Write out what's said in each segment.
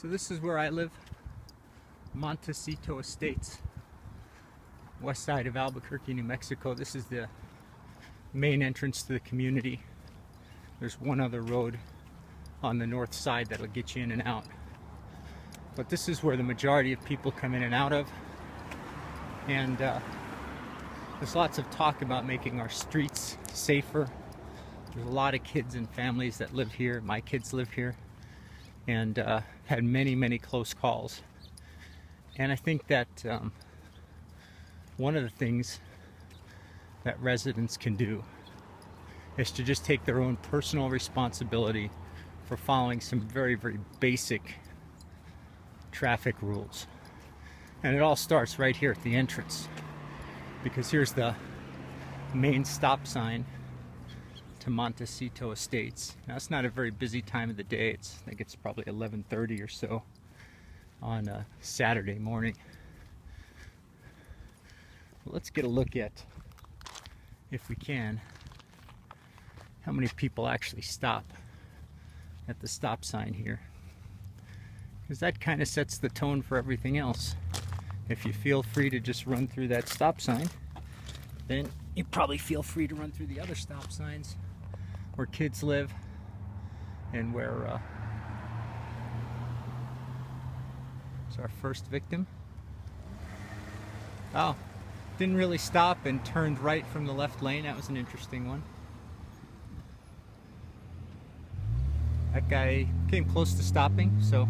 So this is where I live, Montecito Estates, west side of Albuquerque, New Mexico. This is the main entrance to the community. There's one other road on the north side that'll get you in and out. But this is where the majority of people come in and out of. And there's lots of talk about making our streets safer. There's a lot of kids and families that live here. My kids live here. And had many close calls. And I think that one of the things that residents can do is to just take their own personal responsibility for following some very basic traffic rules. And it all starts right here at the entrance, because here's the main stop sign to Montecito Estates. Now it's not a very busy time of the day. I think it's probably 11:30 or so on a Saturday morning. Well, let's get a look at, if we can, how many people actually stop at the stop sign here, because that kind of sets the tone for everything else. If you feel free to just run through that stop sign, then you probably feel free to run through the other stop signs where kids live and where it's our first victim. Oh, didn't really stop and turned right from the left lane. That was an interesting one. That guy came close to stopping, so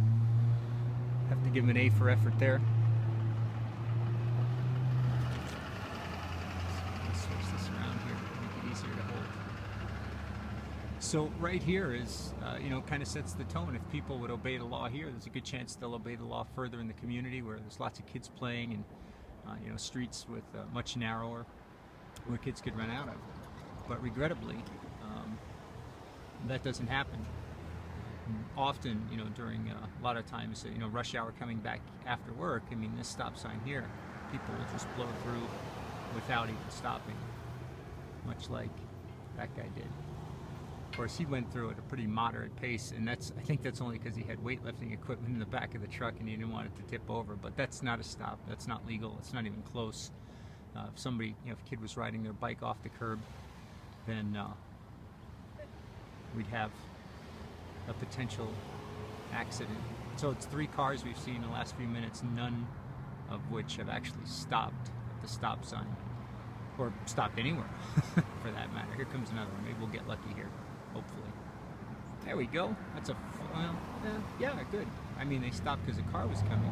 have to give him an A for effort there. Let's switch this around here to make it easier to hold. So right here is, kind of sets the tone. If people would obey the law here, there's a good chance they'll obey the law further in the community where there's lots of kids playing and streets with much narrower where kids could run out of. But regrettably, that doesn't happen. Often, during a lot of times, rush hour coming back after work, I mean, this stop sign here, people will just blow through without even stopping, much like that guy did. Of course, he went through at a pretty moderate pace, and I think that's only because he had weightlifting equipment in the back of the truck and he didn't want it to tip over. But that's not a stop. That's not legal. It's not even close. If somebody, if a kid was riding their bike off the curb, then we'd have a potential accident. So it's 3 cars we've seen in the last few minutes, none of which have actually stopped at the stop sign, or stopped anywhere for that matter. Here comes another one. Maybe we'll get lucky here, hopefully. There we go. That's yeah, good. I mean, they stopped because a car was coming.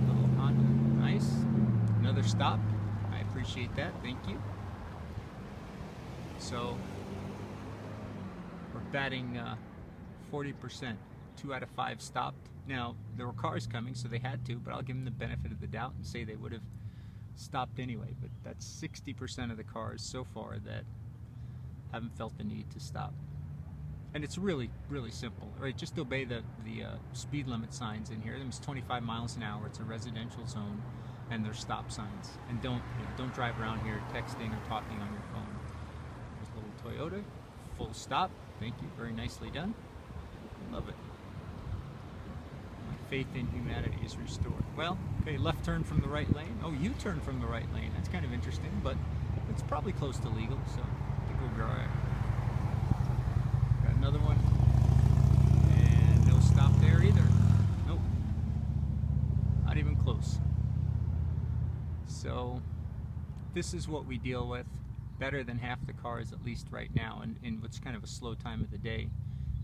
Little Honda, nice. Another stop. I appreciate that. Thank you. So we're batting 40%. 2 out of 5 stopped. Now, there were cars coming, so they had to, but I'll give them the benefit of the doubt and say they would have stopped anyway. But that's 60% of the cars so far that haven't felt the need to stop. And it's really simple, right? Just obey the speed limit signs in here. It's 25 miles an hour. It's a residential zone, and there's stop signs. And don't drive around here texting or talking on your phone. There's a little Toyota, full stop. Thank you, very nicely done. Love it. My faith in humanity is restored. Well, okay, left turn from the right lane. Oh, U-turn from the right lane. That's kind of interesting, but it's probably close to legal, so I think we'll be all right. Got another one. And no stop there either. Nope. Not even close. So this is what we deal with. Better than half the cars, at least right now, and in what's kind of a slow time of the day,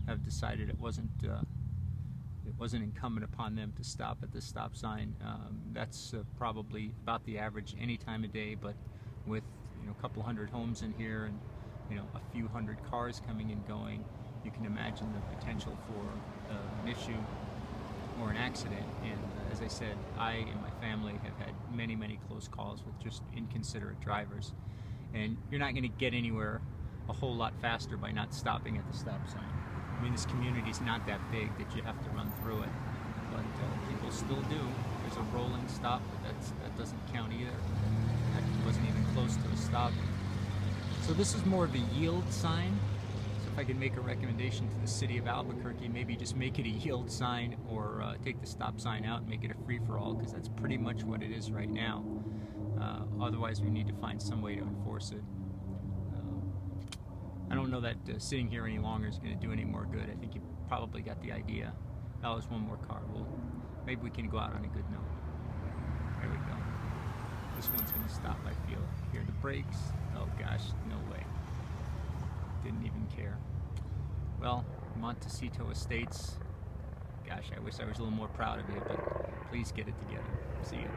have decided it wasn't incumbent upon them to stop at the stop sign. That's probably about the average any time of day, but with a couple hundred homes in here and a few hundred cars coming and going, you can imagine the potential for an issue or an accident. And as I said, I and my family have had many close calls with just inconsiderate drivers. And you're not going to get anywhere a whole lot faster by not stopping at the stop sign. I mean, this community's not that big that you have to run through it, but people still do. There's a rolling stop, but that doesn't count either. That wasn't even close to a stop. So this is more of a yield sign. So if I can make a recommendation to the city of Albuquerque, maybe just make it a yield sign, or take the stop sign out and make it a free-for-all, because that's pretty much what it is right now. Otherwise, we need to find some way to enforce it. I don't know that sitting here any longer is going to do any more good. I think you probably got the idea. That was one more car. Well, maybe we can go out on a good note. There we go. This one's going to stop, I feel. Hear the brakes. Oh gosh, no way. Didn't even care. Well, Montecito Estates. Gosh, I wish I was a little more proud of you, but please get it together. See ya.